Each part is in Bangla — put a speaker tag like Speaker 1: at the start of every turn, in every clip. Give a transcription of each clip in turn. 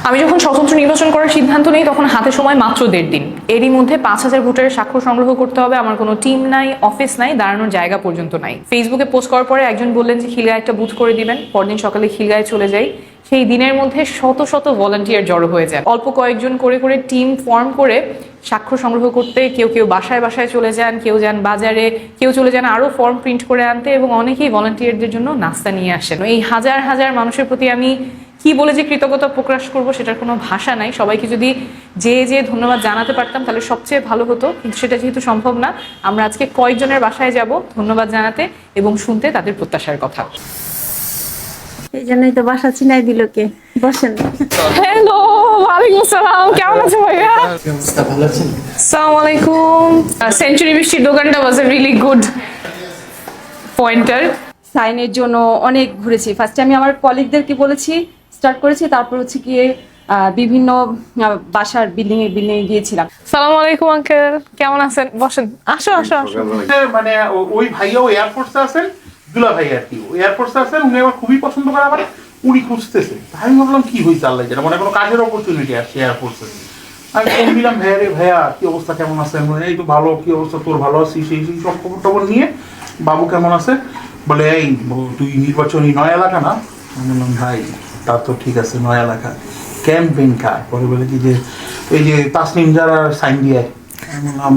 Speaker 1: আমি যখন স্বতন্ত্র নির্বাচন করার সিদ্ধান্ত নিই তখন হাতে সময় মাত্র 1.5 দিন। এরই মধ্যে 5,000 ভোটারের স্বাক্ষর সংগ্রহ করতে হবে। আমার কোনো টিম নাই, অফিস নাই, দাঁড়ানোর জায়গা পর্যন্ত নাই। ফেসবুকে পোস্ট করার পরে একজন বললেন যে খিলগাঁয়ে একটা বুথ করে দিবেন। পরদিন সকালে খিলগাঁয়ে চলে যাই। সেই দিনের মধ্যে শত শত ভলান্টিয়ার জড়ো হয়ে যায়। অল্প কয়েকজন করে করে টিম ফর্ম করে স্বাক্ষর সংগ্রহ করতে কেউ কেউ বাসায় বাসায় চলে যান, কেউ যান বাজারে, কেউ চলে যান আরও ফর্ম প্রিন্ট করে আনতে, এবং অনেকেই ভলান্টিয়ারদের জন্য নাস্তা নিয়ে আসেন। এই হাজার হাজার মানুষের প্রতি আমি কি বলে যে কৃতজ্ঞতা প্রকাশ করব সেটার কোনো ভাষা নাই। সবাইকে যদি যে ধন্যবাদ জানাতে পারতাম তাহলে সবচেয়ে ভালো হতো, কিন্তু সেটা যেহেতু সম্ভব না, আমরা আজকে কয়েকজনের বাসায় যাব ধন্যবাদ জানাতে এবং শুনতে তাদের প্রত্যাশার কথা।
Speaker 2: এই জন্যই তো বাসা চিনাই দিল কে। বসেন।
Speaker 1: হ্যালো, ওয়ালাইকুম আসসালাম, কেমন আছো ভাইয়া?
Speaker 3: ভালো আছেন?
Speaker 1: আসসালামু আলাইকুম। সেঞ্চুরি মিষ্টির দোকানটা ওয়াজ এ রিয়েলি গুড পয়েন্টার।
Speaker 4: সাইনের জন্য অনেক ঘুরেছি। ফার্স্টে আমি আমার কলিগদেরকে বলেছি, স্টার্ট করেছি, তারপর হচ্ছে গিয়ে বিভিন্ন বাসার বিল্ডিং এ গিয়েছিলাম।
Speaker 1: সালাম আলাইকুম আঙ্কেল, কেমন আছেন? বসেন, আসো আসো আসো।
Speaker 3: মানে ওই ভাইয়াও এয়ারফোর্সে আছেন, দুলা ভাই আর কি এয়ারফোর্সে আছেন, উনি আমার খুবই পছন্দ করে, আবার উনি খুঁজতেছে। আমি ভাবলাম কি হয়েছে আল্লাহ জানে, মানে কোনো কাজের অপরচুনিটি আসছে এয়ারফোর্সে। আমি ফোন দিলাম, ভাইয়া রে ভাইয়া কি অবস্থা, কেমন আছেন? এই তো ভালো, কি অবস্থা তোর, ভালো আছিস? সেই সব খবর টবর নিয়ে, বাবু কেমন আছে? বলে এই তুই নির্বাচনী নয় এলাকা না? আমি বললাম ভাই তা তো ঠিক আছে, নয় এলাকা ক্যাম্পেইন কার? পরে বলে কি যে এই যে তাসনিম যারা সাইন দিয়ে। আমি বললাম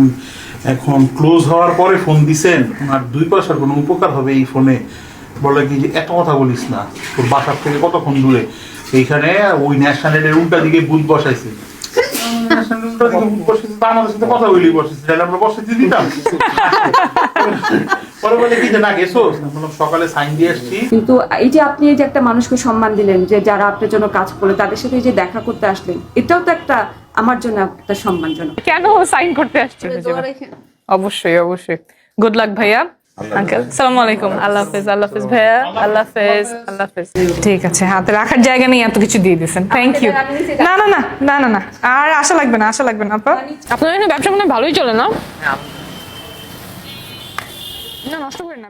Speaker 3: এখন ক্লোজ হওয়ার পরে ফোন দিছেন, আর 2 পয়সার কোনো উপকার হবে এই ফোনে? বলে কি যে এত কথা বলিস না, তোর বাসার থেকে কতক্ষণ দূরে? এইখানে ওই ন্যাশনালের উল্টা দিকে বুথ বসাইছে। আমাদের সাথে কথা বলি বসেছি, তাহলে আমরা বসেছি দিতাম। পরে বলে কি যে না গেছো, সকালে সাইন দিয়ে আসছি।
Speaker 4: কিন্তু এই যে আপনি এই যে একটা মানুষকে সম্মান দিলেন, যে যারা আপনার জন্য কাজ করলো তাদের সাথে এই যে দেখা করতে আসলেন, এটাও তো একটা আমার জন্য একটা সম্মানজনক।
Speaker 1: কেন সাইন করতে আসছেন? অবশ্যই অবশ্যই। গুড লাক ভাইয়া। আঙ্কেল সালাম আলাইকুম। আল্লাহ হাফেজ। আল্লাহ হাফেজ ভাইয়া। আল্লাহ হাফেজ। আল্লাহ হাফেজ। ঠিক আছে, হাতে রাখার জায়গা নেই, এত কিছু দিয়ে দিয়েছেন, থ্যাংক ইউ। না না না না না না, আর আশা লাগবে না, আশা লাগবে না আপা। আপনার এখানে ব্যবসা মানে ভালোই চলে না? না, নষ্ট করেন না।